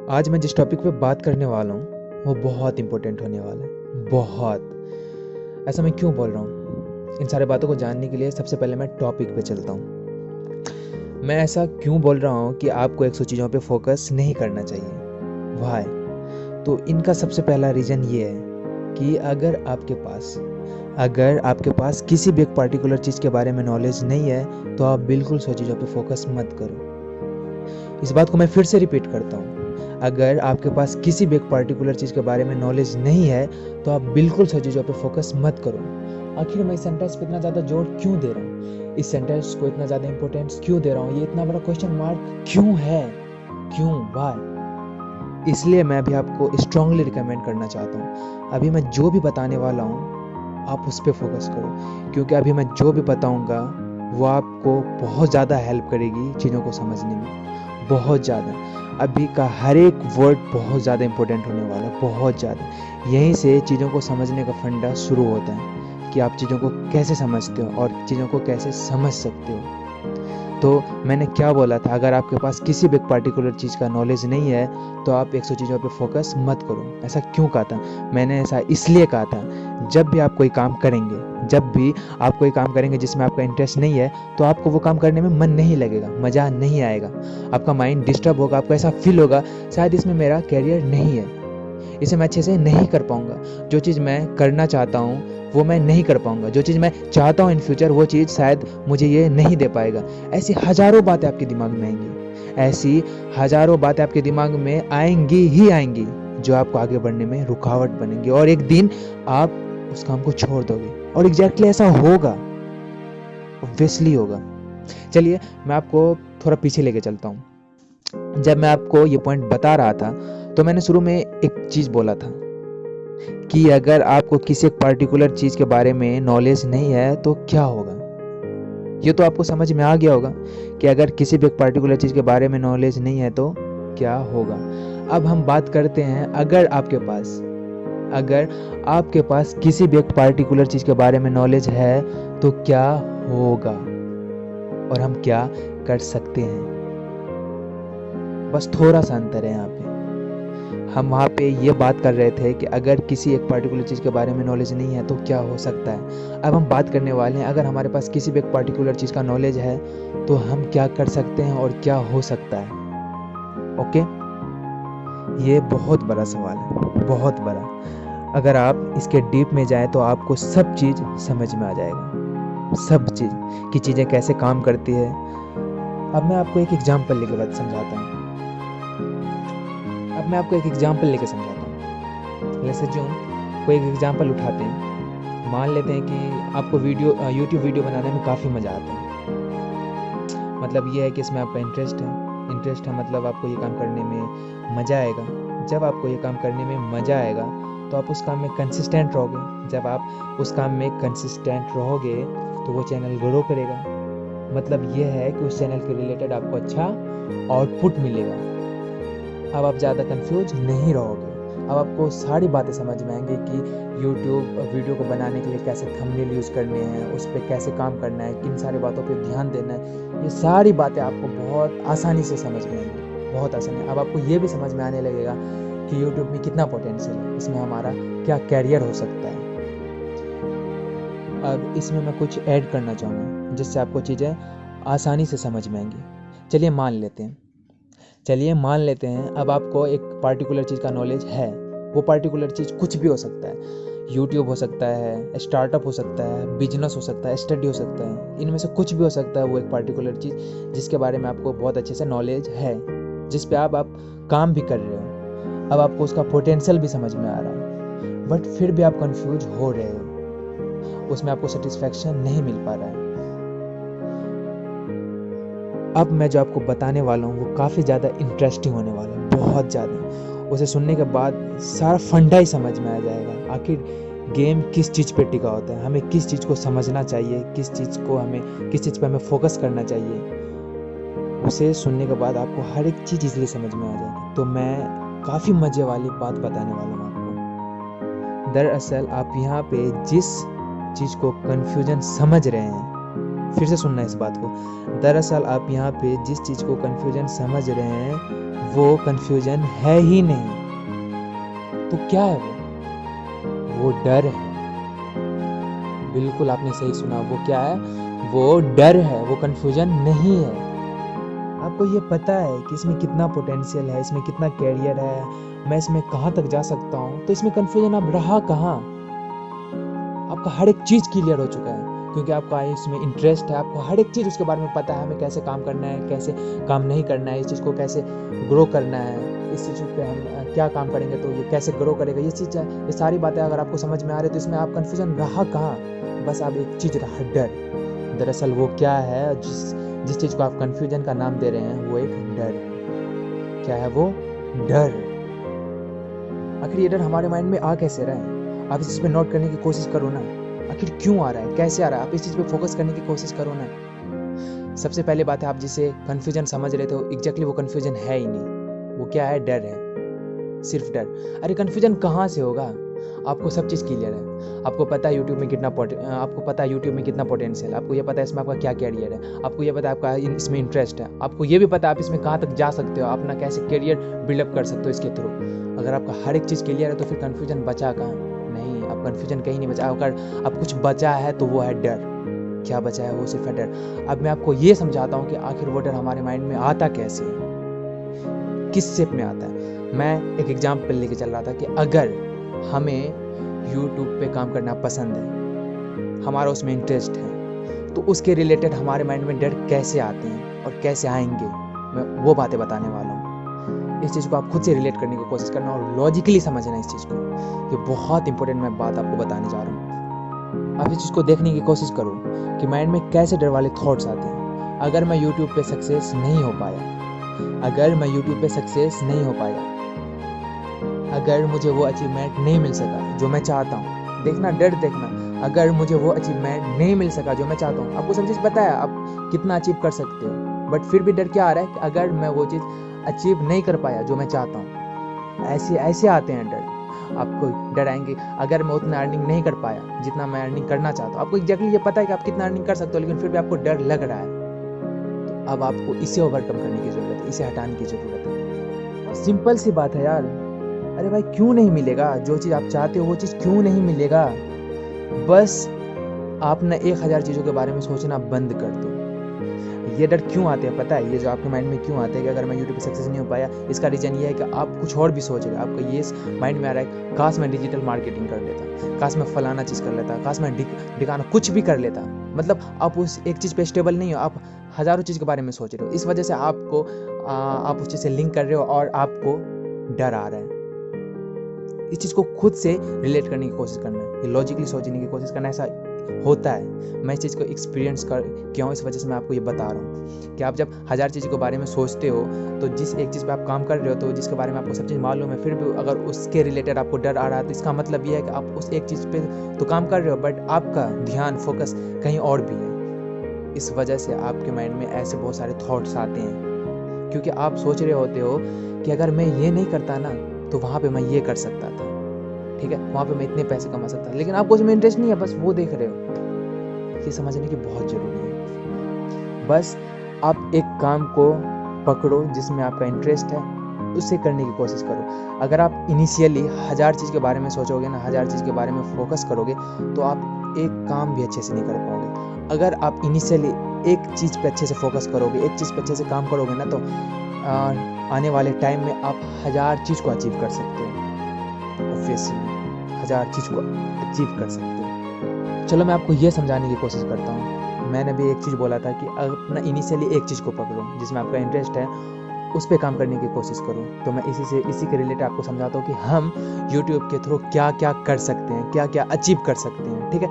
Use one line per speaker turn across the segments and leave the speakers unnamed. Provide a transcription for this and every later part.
आज मैं जिस टॉपिक पे बात करने वाला हूँ वो बहुत इम्पोर्टेंट होने वाला है। बहुत। ऐसा मैं क्यों बोल रहा हूँ? इन सारे बातों को जानने के लिए सबसे पहले मैं टॉपिक पे चलता हूँ। मैं ऐसा क्यों बोल रहा हूँ कि आपको 100 चीज़ों पे फोकस नहीं करना चाहिए। वाई? तो इनका सबसे पहला रीज़न ये है कि अगर आपके पास किसी भी एक पर्टिकुलर चीज़ के बारे में नॉलेज नहीं है तो आप बिल्कुल 100 चीज़ों पे फोकस मत करो। इस बात को मैं फिर से रिपीट करता हूँ। अगर आपके पास किसी भी एक पर्टिकुलर चीज़ के बारे में नॉलेज नहीं है तो आप बिल्कुल 100 चीज़ों पे फोकस मत करो। आखिर मैं इस सेंटेंस पे इतना ज़्यादा जोर क्यों दे रहा हूँ? इस सेंटेंस को इतना ज़्यादा इंपॉर्टेंस क्यों दे रहा हूँ? ये इतना बड़ा क्वेश्चन मार्क क्यों है? क्यों? वाई? इसलिए मैं अभी आपको स्ट्रांगली रिकमेंड करना चाहता हूँ, अभी मैं जो भी बताने वाला हूँ आप उस पर फोकस करो, क्योंकि अभी मैं जो भी बताऊँगा वो आपको बहुत ज़्यादा हेल्प करेगी चीज़ों को समझने में, बहुत ज़्यादा। अभी का हर एक वर्ड बहुत ज़्यादा इंपॉर्टेंट होने वाला है, बहुत ज़्यादा। यहीं से चीज़ों को समझने का फंडा शुरू होता है कि आप चीज़ों को कैसे समझते हो और चीज़ों को कैसे समझ सकते हो। तो मैंने क्या बोला था, अगर आपके पास किसी भी पर्टिकुलर चीज़ का नॉलेज नहीं है तो आप 100 चीज़ों पे फोकस मत करो। ऐसा क्यों कहा था? मैंने ऐसा इसलिए कहा था, जब भी आप कोई काम करेंगे जिसमें आपका इंटरेस्ट नहीं है तो आपको वो काम करने में मन नहीं लगेगा, मज़ा नहीं आएगा, आपका माइंड डिस्टर्ब होगा, आपको ऐसा फील होगा शायद इसमें मेरा कैरियर नहीं है, इसे मैं अच्छे से नहीं कर पाऊँगा, जो चीज़ मैं करना चाहता हूँ वो मैं नहीं कर पाऊँगा, जो चीज़ मैं चाहता हूँ इन फ्यूचर वो चीज़ शायद मुझे ये नहीं दे पाएगा। ऐसी हज़ारों बातें आपके दिमाग में आएंगी, ऐसी हज़ारों बातें आपके दिमाग में आएंगी ही आएंगी जो आपको आगे बढ़ने में रुकावट बनेंगी, और एक दिन आप उस काम को छोड़ दोगे, और एग्जैक्टली ऐसा होगा, ऑब्वियसली होगा। चलिए मैं आपको थोड़ा पीछे लेके चलता हूँ। जब मैं आपको ये पॉइंट बता रहा था तो मैंने शुरू में एक चीज़ बोला था कि अगर आपको किसी एक पर्टिकुलर चीज़ के बारे में नॉलेज नहीं है तो क्या होगा। ये तो आपको समझ में आ गया होगा कि अगर किसी भी एक पर्टिकुलर चीज़ के बारे में नॉलेज नहीं है तो क्या होगा। अब हम बात करते हैं, अगर आपके पास किसी भी एक पर्टिकुलर चीज़ के बारे में नॉलेज है तो क्या होगा और हम क्या कर सकते हैं। बस थोड़ा सा अंतर है यहाँ पे। हम वहाँ पे ये बात कर रहे थे कि अगर किसी एक पर्टिकुलर चीज़ के बारे में नॉलेज नहीं है तो क्या हो सकता है। अब हम बात करने वाले हैं, अगर हमारे पास किसी भी एक पर्टिकुलर चीज़ का नॉलेज है तो हम क्या कर सकते हैं और क्या हो सकता है। ओके, ये बहुत बड़ा सवाल है, बहुत बड़ा। अगर आप इसके डीप में जाए तो आपको सब चीज़ समझ में आ जाएगा, सब चीज़ की चीज़ें कैसे काम करती है। अब मैं आपको एक एग्जाम्पल लेके बात समझाता हूँ। समझाता हूँ। जैसे जो कोई एक एग्जाम्पल उठाते हैं, मान लेते हैं कि आपको यूट्यूब वीडियो बनाने में काफ़ी मज़ा आता है। मतलब ये है कि इसमें आपका इंटरेस्ट है, मतलब आपको ये काम करने में मज़ा आएगा। जब आपको ये काम करने में मज़ा आएगा तो आप उस काम में कंसिस्टेंट रहोगे। जब आप उस काम में कंसिस्टेंट रहोगे तो वो चैनल ग्रो करेगा। मतलब ये है कि उस चैनल के रिलेटेड आपको अच्छा आउटपुट मिलेगा। अब आप ज़्यादा कंफ्यूज नहीं रहोगे, अब आपको सारी बातें समझ में आएंगी कि यूट्यूब वीडियो को बनाने के लिए कैसे थंबनेल यूज़ करने हैं, उस पर कैसे काम करना है, किन सारी बातों पे ध्यान देना है। ये सारी बातें आपको बहुत आसानी से समझ में आएंगी, बहुत आसानी। अब आपको ये भी समझ में आने लगेगा कि यूट्यूब में कितना पोटेंशियल है, इसमें हमारा क्या कैरियर हो सकता है। अब इसमें मैं कुछ ऐड करना चाहूँगा जिससे आपको चीज़ें आसानी से समझ में आएंगी। चलिए मान लेते हैं अब आपको एक पार्टिकुलर चीज़ का नॉलेज है। वो पार्टिकुलर चीज़ कुछ भी हो सकता है, यूट्यूब हो सकता है, स्टार्टअप हो सकता है, बिजनेस हो सकता है, स्टडी हो सकता है, इनमें से कुछ भी हो सकता है। वो एक पार्टिकुलर चीज़ जिसके बारे में आपको बहुत अच्छे से नॉलेज है, जिस पे आप काम भी कर रहे हो। अब आपको उसका पोटेंशियल भी समझ में आ रहा है, बट फिर भी आप कंफ्यूज हो रहे हो, उसमें आपको सेटिस्फैक्शन नहीं मिल पा रहा है। अब मैं जो आपको बताने वाला हूँ वो काफ़ी ज़्यादा इंटरेस्टिंग होने वाला है, बहुत ज़्यादा। उसे सुनने के बाद सारा फंडा ही समझ में आ जाएगा। आखिर गेम किस चीज़ पे टिका होता है, हमें किस चीज़ को समझना चाहिए, किस चीज़ पे हमें फोकस करना चाहिए। उसे सुनने के बाद आपको हर एक चीज़ इजीली समझ में आ जाएगी। तो मैं काफ़ी मज़े वाली बात बताने वाला हूँ आपको। दरअसल आप यहाँ पे जिस चीज़ को कन्फ्यूजन समझ रहे हैं, फिर से सुनना इस बात को, दरअसल आप यहाँ पे जिस चीज़ को कन्फ्यूजन समझ रहे हैं वो कन्फ्यूजन है ही नहीं। तो क्या है वो डर है। बिल्कुल आपने सही सुना, वो क्या है, वो डर है, वो कन्फ्यूजन नहीं है। आपको ये पता है कि इसमें कितना पोटेंशियल है, इसमें कितना कैरियर है, मैं इसमें कहाँ तक जा सकता हूँ, तो इसमें कन्फ्यूजन अब रहा कहाँ। आपका हर एक चीज़ क्लियर हो चुका है क्योंकि आपका इसमें इंटरेस्ट है, आपको हर एक चीज़ उसके बारे में पता है, हमें कैसे काम करना है, कैसे काम नहीं करना है, इस चीज़ को कैसे ग्रो करना है, इस चीज़ पे हम क्या काम करेंगे तो ये कैसे ग्रो करेगा, ये चीज़, ये सारी बातें अगर आपको समझ में आ रही है तो इसमें आप कन्फ्यूजन रहा कहाँ। बस आप एक चीज़ रहा, डर। दरअसल वो क्या है, जिस चीज़ को आप कन्फ्यूजन का नाम दे रहे हैं वो एक डर है। क्या है वो? डर। आखिर ये डर हमारे माइंड में आ कैसे रहा है? आप इस चीज़ पे नोट करने की कोशिश करो ना, आखिर क्यों आ रहा है, कैसे आ रहा है, आप इस चीज़ पे फोकस करने की कोशिश करो ना। सबसे पहले बात है, आप जिसे कन्फ्यूजन समझ रहे थे एग्जैक्टली वो कन्फ्यूजन है ही नहीं। वो क्या है? डर है, सिर्फ डर। अरे कन्फ्यूजन कहाँ से होगा? आपको सब चीज़ क्लियर है, आपको पता है यूट्यूब में कितना पोटेंशियल है, आपको ये पता है इसमें आपका क्या कैरियर है, आपको ये पता है आपका इसमें इंटरेस्ट है, आपको ये भी पता है आप इसमें कहाँ तक जा सकते हो, अपना कैसे कैरियर बिल्डअप कर सकते हो इसके थ्रू। अगर आपका हर एक चीज़ क्लियर है तो फिर कन्फ्यूजन बचा कहाँ? नहीं, अब कन्फ्यूजन कहीं नहीं बचा। अगर अब कुछ बचा है तो वो है डर। क्या बचा है? वो सिर्फ है डर। अब मैं आपको ये समझाता हूँ कि आखिर वो डर हमारे माइंड में आता कैसे है, किस शेप में आता है। मैं एक एग्जाम्पल लेके चल रहा था कि अगर हमें YouTube पे काम करना पसंद है, हमारा उसमें इंटरेस्ट है, तो उसके रिलेटेड हमारे माइंड में डर कैसे आते हैं और कैसे आएंगे, मैं वो बातें बताने वाला हूँ। इस चीज़ को आप खुद से रिलेट करने की कोशिश करना और लॉजिकली समझना इस चीज़ को। ये बहुत इंपॉर्टेंट मैं बात आपको बताने जा रहा हूँ। आप इस चीज़ को देखने की कोशिश करो कि माइंड में कैसे डर वाले थॉट्स आते हैं। अगर मैं YouTube पे सक्सेस नहीं हो पाया, अगर मैं YouTube पे सक्सेस नहीं हो पाया, अगर मुझे वो अचीवमेंट नहीं मिल सका जो मैं चाहता हूँ, देखना डर देखना, अगर मुझे वो अचीवमेंट नहीं मिल सका जो मैं चाहता हूँ, आपको सब चीज़ पता है आप कितना अचीव कर सकते हो, बट फिर भी डर क्या आ रहा है कि अगर मैं वो चीज़ अचीव नहीं कर पाया जो मैं चाहता हूँ। ऐसे आते हैं डर। आपको डर आएंगे अगर मैं उतना अर्निंग नहीं कर पाया जितना मैं अर्निंग करना चाहता हूँ। आपको एग्जैक्टली ये पता है कि आप कितना अर्निंग कर सकते हो, लेकिन फिर भी आपको डर लग रहा है। तो अब आपको इसे ओवरकम करने की ज़रूरत है, इसे हटाने की ज़रूरत है। सिंपल सी बात है यार। अरे भाई क्यों नहीं मिलेगा? जो चीज़ आप चाहते हो वो चीज़ क्यों नहीं मिलेगा? बस आप ना 1000 चीज़ों के बारे में सोचना बंद कर दो। ये डर क्यों आते हैं पता है? ये जो आपके माइंड में क्यों आते हैं कि अगर मैं यूट्यूब पे सक्सेस नहीं हो पाया, इसका रीज़न ये है कि आप कुछ और भी सोच रहे हो। आपका ये माइंड में आ रहा है काश मैं डिजिटल मार्केटिंग कर लेता, काश मैं फलाना चीज़ कर लेता, काश मैं दिखाना कुछ भी कर लेता। मतलब आप उस एक चीज़ पे स्टेबल नहीं हो, आप हज़ारों चीज़ के बारे में सोच रहे हो। इस वजह से आप उस चीज़ से लिंक कर रहे हो और आपको डर आ रहा है। इस चीज़ को खुद से रिलेट करने की कोशिश करना है, लॉजिकली सोचने की कोशिश करना। ऐसा होता है, मैं इस चीज़ को एक्सपीरियंस कर किया हूँ, इस वजह से मैं आपको ये बता रहा हूँ कि आप जब 1000 चीज़ों के बारे में सोचते हो तो जिस एक चीज़ पे आप काम कर रहे हो, तो जिसके बारे में आपको सब चीज़ मालूम है, फिर भी अगर उसके रिलेटेड आपको डर आ रहा है तो इसका मतलब ये है कि आप उस एक चीज़ पे तो काम कर रहे हो बट आपका ध्यान फोकस कहीं और भी है। इस वजह से आपके माइंड में ऐसे बहुत सारे थॉट्स आते हैं क्योंकि आप सोच रहे होते हो कि अगर मैं ये नहीं करता ना तो वहाँ पे मैं ये कर सकता था, ठीक है, वहाँ पे मैं इतने पैसे कमा सकता था, लेकिन आपको उसमें इंटरेस्ट नहीं है, बस वो देख रहे हो। ये समझने की बहुत ज़रूरी है। बस आप एक काम को पकड़ो जिसमें आपका इंटरेस्ट है, उससे करने की कोशिश करो। अगर आप इनिशियली 1000 चीज़ के बारे में सोचोगे ना, 1000 चीज़ के बारे में फोकस करोगे तो आप एक काम भी अच्छे से नहीं कर पाओगे। अगर आप इनिशियली एक चीज़ पे अच्छे से फोकस करोगे, एक चीज़ पे अच्छे से काम करोगे ना, तो आने वाले टाइम में आप 1000 चीज़ को अचीव कर सकते हो। ऑब्वियसली 1000 चीज़ को अचीव कर सकते हो। चलो मैं आपको ये समझाने की कोशिश करता हूँ। मैंने भी एक चीज़ बोला था कि अपना इनिशियली एक चीज़ को पकड़ो जिसमें आपका इंटरेस्ट है, उस पर काम करने की कोशिश करो। तो मैं इसी के रिलेटेड आपको समझाता हूँ कि हम YouTube के थ्रू क्या क्या कर सकते हैं, क्या क्या अचीव कर सकते हैं। ठीक है,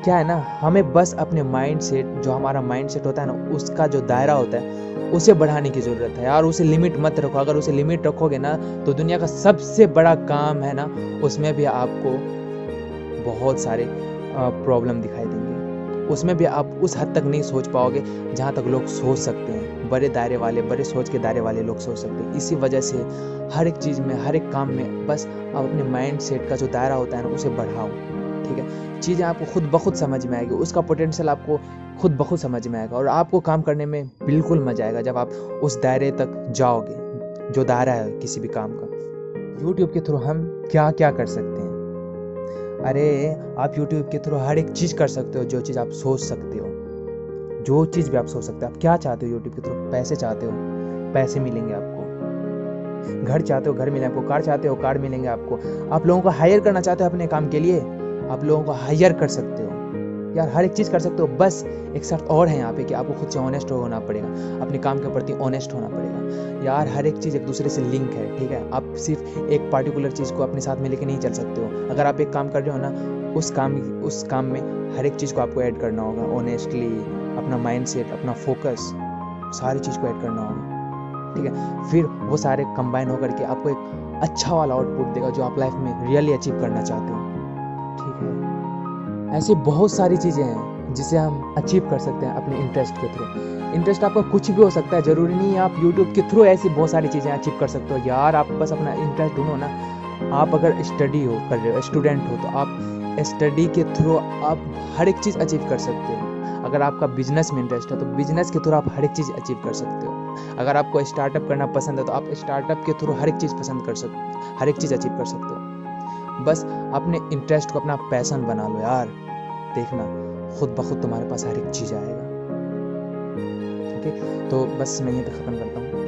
क्या है ना, हमें बस अपने माइंड सेट, जो हमारा माइंड सेट होता है ना, उसका जो दायरा होता है उसे बढ़ाने की ज़रूरत है यार। उसे लिमिट मत रखो। अगर उसे लिमिट रखोगे ना तो दुनिया का सबसे बड़ा काम है ना, उसमें भी आपको बहुत सारे प्रॉब्लम दिखाई देंगे। उसमें भी आप उस हद तक नहीं सोच पाओगे जहाँ तक लोग सोच सकते हैं। बड़े दायरे वाले, बड़े सोच के दायरे वाले लोग सोच सकते हैं। इसी वजह से हर एक चीज़ में, हर एक काम में बस आप अपने माइंड सेट का जो दायरा होता है ना, उसे बढ़ाओ। ठीक है, चीज़ें आपको खुद ब खुद समझ में आएगी, उसका पोटेंशियल आपको खुद ब खुद समझ में आएगा और आपको काम करने में बिल्कुल मज़ा आएगा जब आप उस दायरे तक जाओगे। जो दायरा है किसी भी काम का। यूट्यूब के थ्रू हम क्या क्या कर सकते हैं? अरे आप यूट्यूब के थ्रू हर एक चीज़ कर सकते हो, जो चीज़ आप सोच सकते हो, जो चीज़ भी आप सोच सकते हो। आप क्या चाहते हो यूट्यूब के थ्रू? पैसे चाहते हो, पैसे मिलेंगे आपको। घर चाहते हो, घर मिलेंगे आपको। कार चाहते हो, कार मिलेंगे आपको। आप लोगों को हायर करना चाहते हो अपने काम के लिए, आप लोगों को हायर कर सकते हो यार, हर एक चीज़ कर सकते हो। बस एक शर्त और है यहाँ पे कि आपको खुद से ऑनेस्ट होना पड़ेगा, अपने काम के प्रति ऑनेस्ट होना पड़ेगा यार। हर एक चीज़ एक दूसरे से लिंक है, ठीक है? आप सिर्फ एक पार्टिकुलर चीज़ को अपने साथ में लेके नहीं चल सकते हो। अगर आप एक काम कर रहे हो ना, उस काम में हर एक चीज़ को आपको ऐड करना होगा ऑनेस्टली। अपना माइंडसेट, अपना फोकस, सारी चीज़ को ऐड करना होगा, ठीक है? फिर वो सारे कंबाइन होकर के आपको एक अच्छा वाला आउटपुट देगा जो आप लाइफ में रियली अचीव करना चाहते हो, ठीक है? ऐसी बहुत सारी चीज़ें हैं जिसे हम अचीव कर सकते हैं अपने इंटरेस्ट के थ्रू। इंटरेस्ट आपका कुछ भी हो सकता है, ज़रूरी नहीं है आप यूट्यूब के थ्रू ऐसी बहुत सारी चीज़ें अचीव कर सकते हो यार। आप बस अपना इंटरेस्ट ढूंढो ना। आप अगर स्टडी कर रहे हो, स्टूडेंट हो, तो आप स्टडी के थ्रू आप हर एक चीज़ अचीव कर सकते हो। अगर आपका बिजनेस में इंटरेस्ट है तो बिजनेस के थ्रू आप हर एक चीज़ अचीव कर सकते हो। अगर आपको स्टार्टअप करना पसंद है तो आप स्टार्टअप के थ्रू हर एक चीज़ हर एक चीज़ अचीव कर सकते हो। बस अपने इंटरेस्ट को अपना पैशन बना लो यार, देखना खुद ब खुद तुम्हारे पास हर एक चीज़ आएगा। ओके, तो बस मैं यहीं पे ख़त्म करता हूँ।